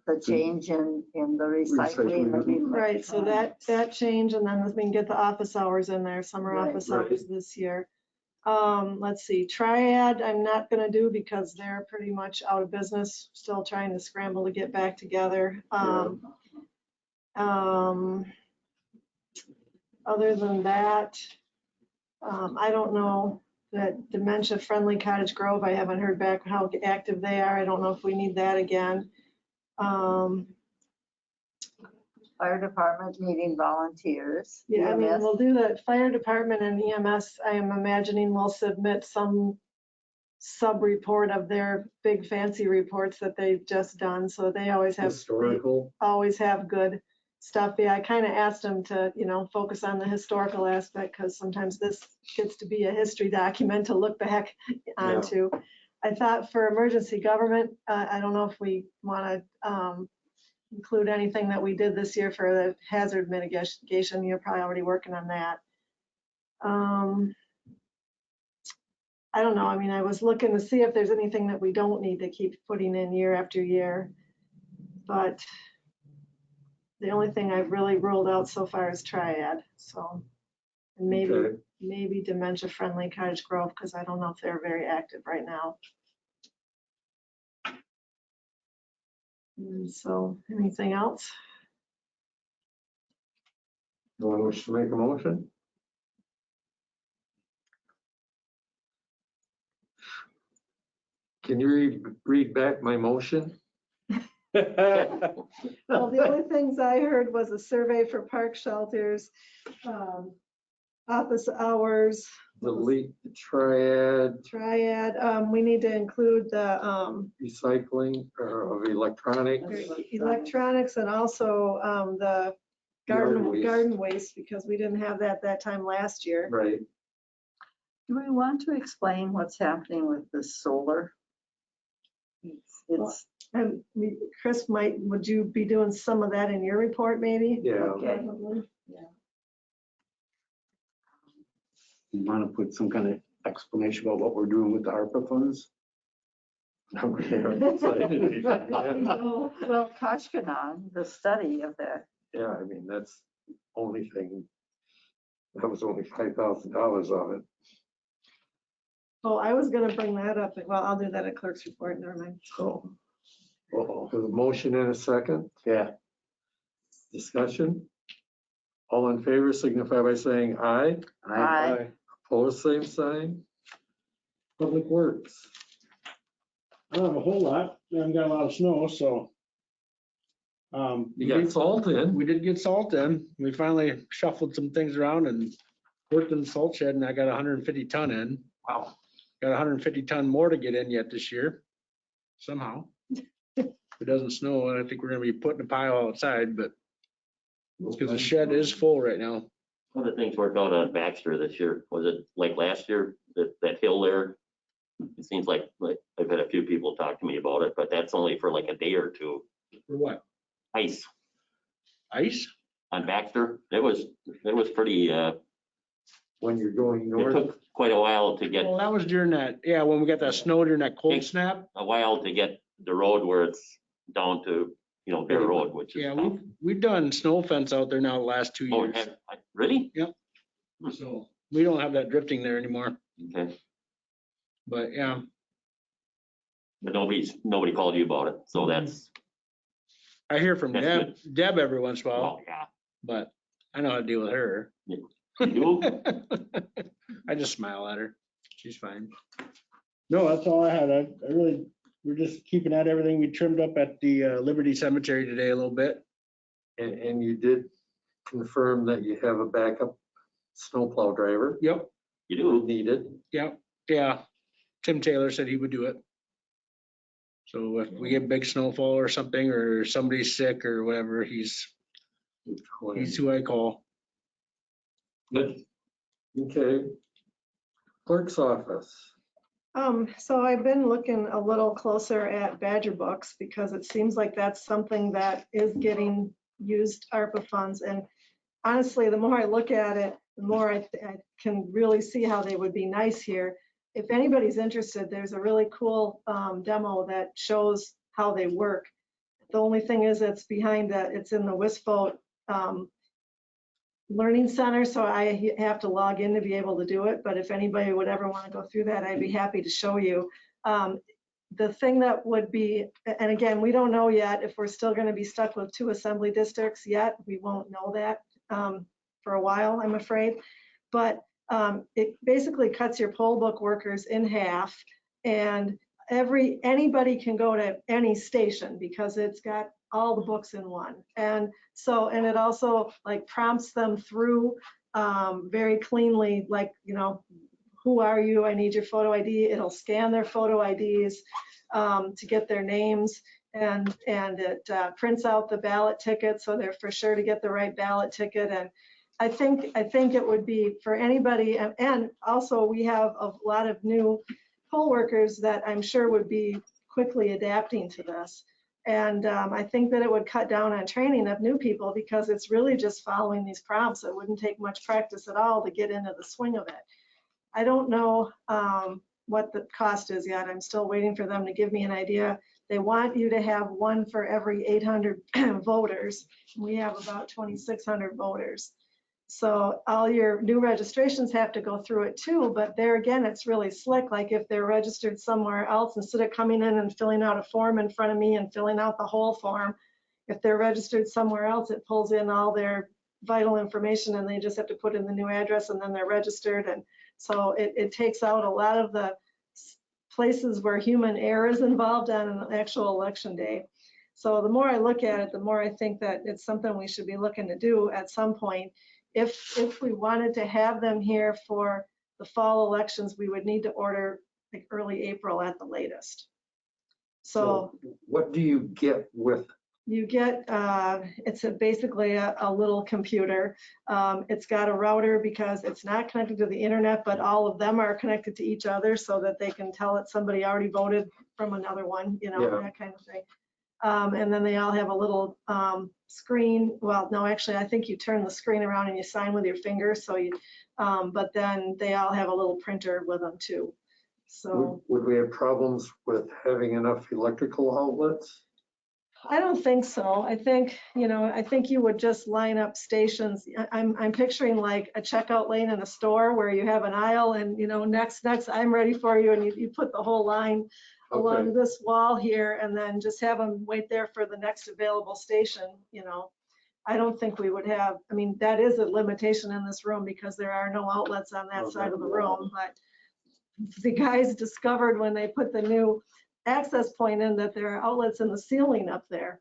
the change in the recycling would be. right, so that change, and then we can get the office hours in there, summer Right, office hours this year. Let's see, Triad, I'm not gonna do because they're pretty much out of business, still trying to scramble to get back together. Other than that, I don't know that dementia friendly Cottage Grove, I haven't heard back how active they are. I don't know if we need that again. Fire department needing volunteers. Yeah, I mean, EMS. we'll do the fire department and EMS, I am imagining we'll submit some sub-report of their big fancy reports that they've just done, so they always have. Historical. Always have good stuff. Yeah, I kind of asked them to, focus on the historical aspect because sometimes this gets to be a history document to look back onto. I thought for emergency government, I don't know if we want to include anything that we did this year for the hazard mitigation. You're probably already working on that. I don't know. I mean, I was looking to see if there's anything that we don't need to keep putting in year after year, but the only thing I've really ruled out so far is Triad. So, and maybe dementia friendly Cottage Grove, because I don't know if they're very active right now. And so, anything else? No one wish to make a motion? Can you read back my motion? Well, the only things I heard was a survey for park shelters, office hours, Delete the Triad Triad. We need to include the recycling of electronics. electronics and also the garden waste, because we didn't have that time last year. Right. Do we want to explain what's happening with the solar? It's And Chris, would you be doing some of that in your report maybe? Yeah. okay. You want to put some kind of explanation about what we're doing with the ARPA funds? Well, Kashkanan, the study of that. Yeah, I mean, that's the only thing. That was only $5,000 of it. Oh, I was gonna bring that up. Well, I'll do that at clerk's report. Never mind. So, there's a motion in a second. Yeah. Discussion. All in favor signify by saying aye. Aye. Opposed, same sign. Public Works. I don't have a whole lot. We haven't got a lot of snow, so. You got salt in. We did get salt in. We finally shuffled some things around and worked in the salt shed, and I got 150 ton in. Wow. got 150 ton more to get in yet this year, somehow. If it doesn't snow, I think we're gonna be putting a pile outside, but because the shed is full right now. One of the things worked out on Baxter this year, was it like last year, that hill there? It seems like I've had a few people talk to me about it, but that's only for like a day or two. For what? Ice Ice? on Baxter, it was pretty, When you're going it north. took quite a while to get, Well, that was during that, yeah, when we got that snow during that cold snap. a while to get the road where it's down to, bare road, which is Yeah, tough. we've done snow fence out there now the last 2 Oh, years. really? So we don't have that drifting there anymore, Okay, but yeah. but nobody called you about it, so that's, I hear from That's Deb every once in a while, well, yeah. but I know how to deal with her. You do? I just smile at her. She's fine. No, that's all I had. I really, we're just keeping at everything. We trimmed up at the Liberty Cemetery today a little bit. And you did confirm that you have a backup snowplow driver Yep, You do? needed. yep, yeah. Tim Taylor said he would do it. So if we get big snowfall or something, or somebody's sick or whatever, he's who I call. Okay. Clerk's office. So I've been looking a little closer at Badger books because it seems like that's something that is getting used ARPA funds. And honestly, the more I look at it, the more I can really see how they would be nice here. If anybody's interested, there's a really cool demo that shows how they work. The only thing is it's it's in the WISFO Learning Center, so I have to log in to be able to do it. But if anybody would ever want to go through that, I'd be happy to show you. The thing that would be, and again, we don't know yet if we're still going to be stuck with 2 assembly districts yet. We won't know that for a while, I'm afraid. But it basically cuts your poll book workers in half, and anybody can go to any station because it's got all the books in one. And it also like prompts them through very cleanly, like, who are you? I need your photo ID. It'll scan their photo IDs to get their names, and it prints out the ballot ticket, so they're for sure to get the right ballot ticket. And I think it would be for anybody, and also we have a lot of new poll workers that I'm sure would be quickly adapting to this. And I think that it would cut down on training of new people because it's really just following these prompts. It wouldn't take much practice at all to get into the swing of it. I don't know what the cost is yet. I'm still waiting for them to give me an idea. They want you to have one for every 800 voters. We have about 2,600 voters. So all your new registrations have to go through it too, but there again, it's really slick. Like if they're registered somewhere else, instead of coming in and filling out a form in front of me and filling out the whole form, if they're registered somewhere else, it pulls in all their vital information and they just have to put in the new address and then they're registered. And so it takes out a lot of the places where human error is involved on an actual election day. So the more I look at it, the more I think that it's something we should be looking to do at some point. If we wanted to have them here for the fall elections, we would need to order like early April at the latest. So what do you get with? You get, it's basically a little computer. It's got a router because it's not connected to the internet, but all of them are connected to each other so that they can tell that somebody already voted from another one, that kind of thing. And then they all have a little screen. Well, no, actually, I think you turn the screen around and you sign with your finger. So but then they all have a little printer with them too. So would we have problems with having enough electrical outlets? I don't think so. I think you would just line up stations. I'm picturing like a checkout lane in a store where you have an aisle and, next, I'm ready for you. And you put the whole line along this wall here and then just have them wait there for the next available station. I don't think we would have, that is a limitation in this room because there are no outlets on that side of the room. But the guys discovered when they put the new access point in that there are outlets in the ceiling up there,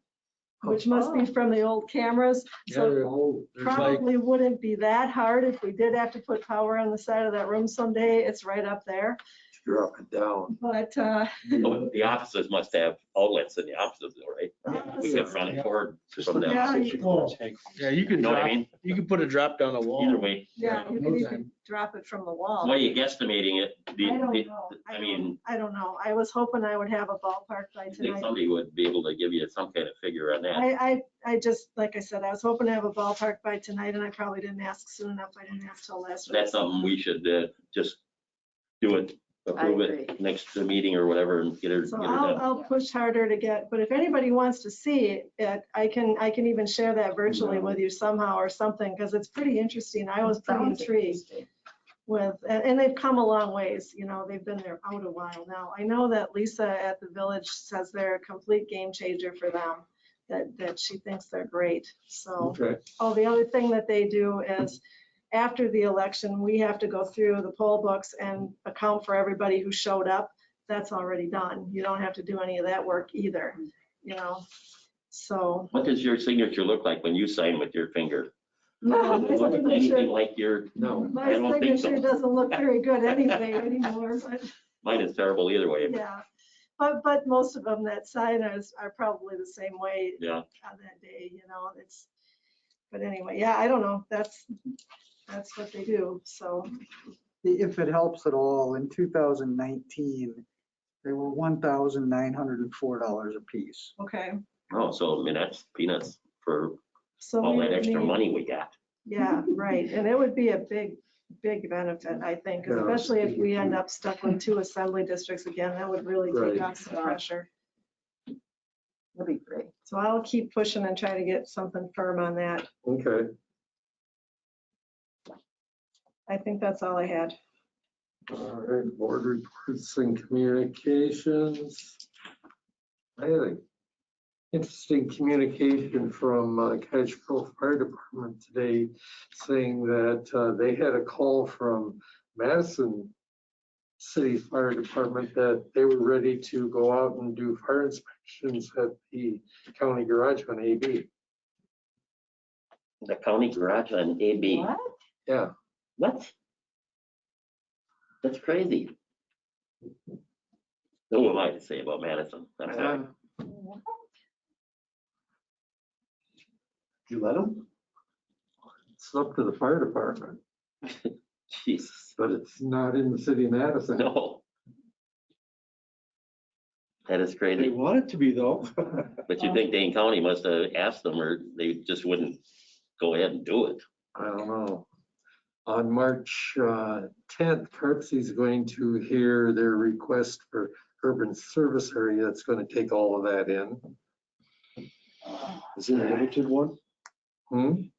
which must be from the old cameras. So probably wouldn't be that hard if we did have to put power on the side of that room someday. It's right up there. drop it down. But, Oh, the offices must have outlets in the offices though, right? We have front cord from them. Yeah, Yeah, you can Know what I drop, mean? you can put a drop down a wall. Either way, yeah, you can even drop it from the wall. what are you guesstimating it? I don't know. I mean, I don't know. I was hoping I would have a ballpark by I think tonight. somebody would be able to give you some kind of figure on that. I just, like I said, I was hoping to have a ballpark by tonight, and I probably didn't ask soon enough. I didn't ask till last week. That's something we should just do it, approve agree. it next meeting or whatever and get her So done. I'll push harder to get, but if anybody wants to see it, I can even share that virtually with you somehow or something, because it's pretty interesting. I was pretty Sounds intrigued interesting. with, and they've come a long ways, you know, they've been there out a while now. I know that Lisa at the village says they're a complete game changer for them, that she thinks they're great. So, Okay. oh, the other thing that they do is after the election, we have to go through the poll books and account for everybody who showed up. That's already done. You don't have to do any of that work either, you know, so. What does your signature look like when you sign with your finger? No, Does it look anything like your, No. my I don't think so. signature doesn't look very good anyway anymore, but mine is terrible either way. yeah. But most of them that sign are probably the same way Yeah. on that day, you know, but anyway, yeah, I don't know. That's what they do, so. If it helps at all, in 2019, they were $1,904 a piece. Okay, Oh, so I mean, that's peanuts for so all we that would extra need- money we got. Yeah, right, and it would be a big benefit, I think, Yeah. especially if we end up stuck with 2 assembly districts again, that would really take Right. off some pressure. That'd be great. So I'll keep pushing and try to get something firm on that. Okay. I think that's all I had. All right, board reports and communications. I had an interesting communication from Cottage Grove Fire Department today saying that they had a call from Madison City Fire Department that they were ready to go out and do fire inspections at the county garage on AB. The county garage on AB. What? Yeah, What? That's crazy. Who am I to say about Madison? I'm sorry. You let them? it's up to the fire department, Jesus, but it's not in the city of Madison. no. That is They crazy. want it to be though. But you think Dane County must have asked them or they just wouldn't go ahead and do it? I don't know. On March 10th, Curbside is going to hear their request for urban service area. That's going to take all of that in. Is it a limited one?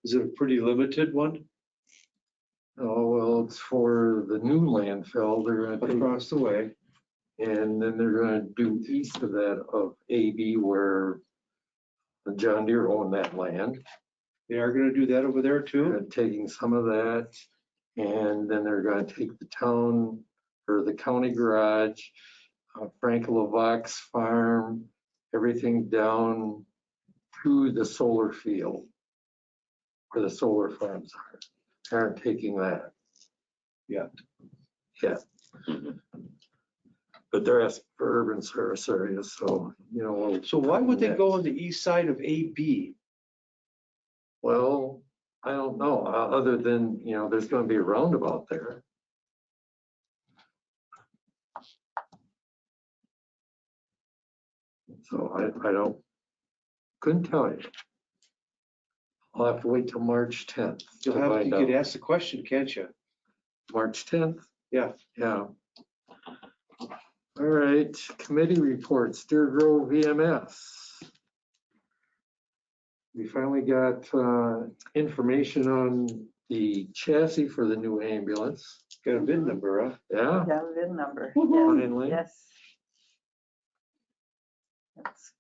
Is it a pretty limited one? Oh, well, it's for the new landfill. They're going to take, Across the way. and then they're going to do east of that of AB where the John Deere owned that land. They are gonna do that over there too? They're taking some of that, and then they're going to take the town or the county garage, Frank Levack's farm, everything down to the solar field where the solar farms are. They aren't taking that. Yeah. Yeah. Mhm. But they're asking for urban service areas, so, you know. we'll- So why would they go on the east side of AB? Well, I don't know, other than, you know, there's going to be a roundabout there. So I don't, couldn't tell you. I'll have to wait till March 10th. You'll to have, find you could out. ask the question, can't you? March 10th? Yeah. Yeah. All right, committee reports, Deer Grove VMS. We finally got information on the chassis for the new ambulance. Got a VIN number, huh? Yeah, Got a VIN number. finally. Yes. Yes.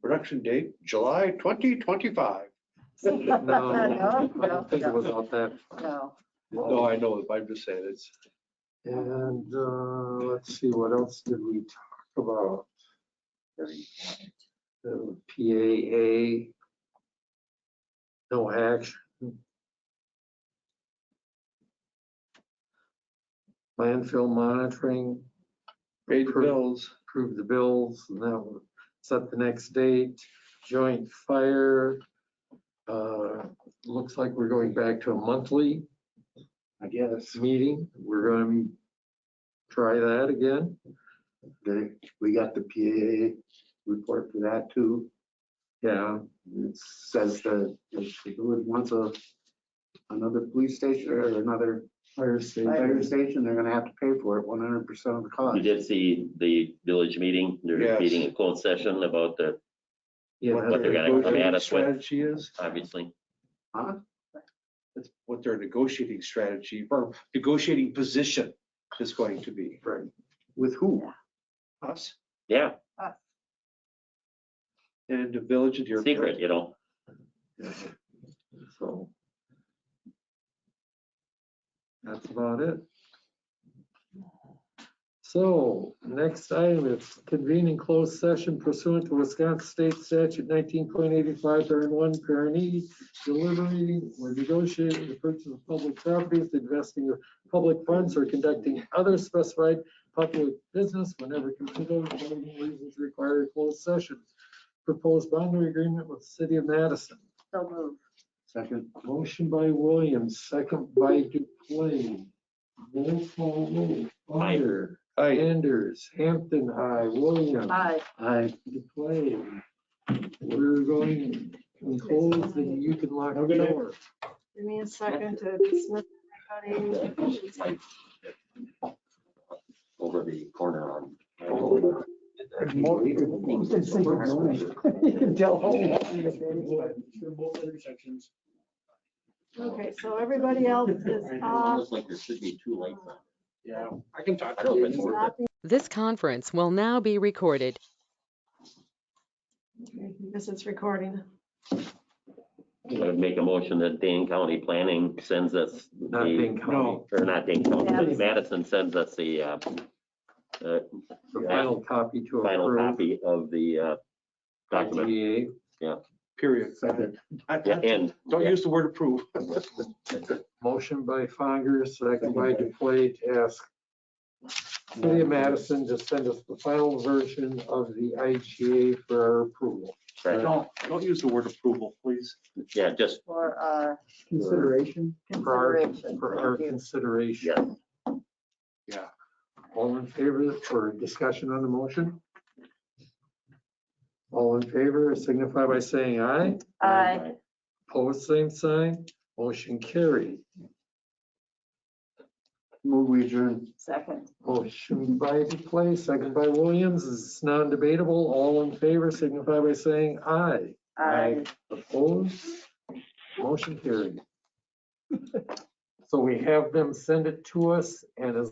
Production date, July 2025. No, I don't think it was out that. No. No, I know, I'm just saying it's. And let's see, what else did we talk about? The PAA. No action. landfill monitoring. Pay the bills. Approve the bills, and that will set the next date. Joint fire. Looks like we're going back to a monthly I guess. meeting. We're going to try that again. We got the PAA report for that too. Yeah, It says that if the village wants another police station or another fire station. fire station, they're gonna have to pay for it 100% of the cost. You did see the village meeting, they're Yes. meeting a closed session about the, Yeah, what they're gonna come at Negotiating us with, strategy is, obviously. Huh? that's what their negotiating strategy or negotiating position is going to be. right. With who? Us Yeah, and the village of Deerfield. secret, you know. So that's about it. So next item is convening closed session pursuant to Wisconsin State Statute 19.85, parent 1, parent E, deliberating or negotiating the purchase of public properties, investing of public funds, or conducting other specified public business whenever considered reasons require a closed session. Proposed boundary agreement with the city of Madison. So move. Second. Motion by Williams, second by Duplain. Roll call vote. Bonner, Aye. Anders, Hampton, aye. Williams. Aye. I Duplain. We're going to close and you can lock the door. Give me a second to dismiss everybody. Over the corner on. You can tell. Both intersections. Okay, so everybody else is off. Looks like there should be two lights on. Yeah, I can talk. I don't know if it's worth it. Stopping. This conference will now be recorded. Okay, I guess it's recording. I would make a motion that Dane County Planning sends us Not the, Dane County. or not Dane County, Madison. Madison sends us the The final copy to final approve. copy of the document. IGA. Period. second. Yeah, and. Don't use the word approve. Motion by Fonger, second by Duplain to ask City of Madison to send us the final version of the IGA for our approval. Right. Don't use the word approval, please. Yeah, just, For our Consideration. consideration. For our Thank you. consideration. yeah, Yeah. All in favor for discussion on the motion? All in favor signify by saying aye. Aye. Opposed, same sign. Motion carried. Move we adjourn. Second. Motion by Duplain, second by Williams. It's non-debatable. All in favor signify by saying aye. Aye. Opposed? Motion carried. So we have them send it to us, and as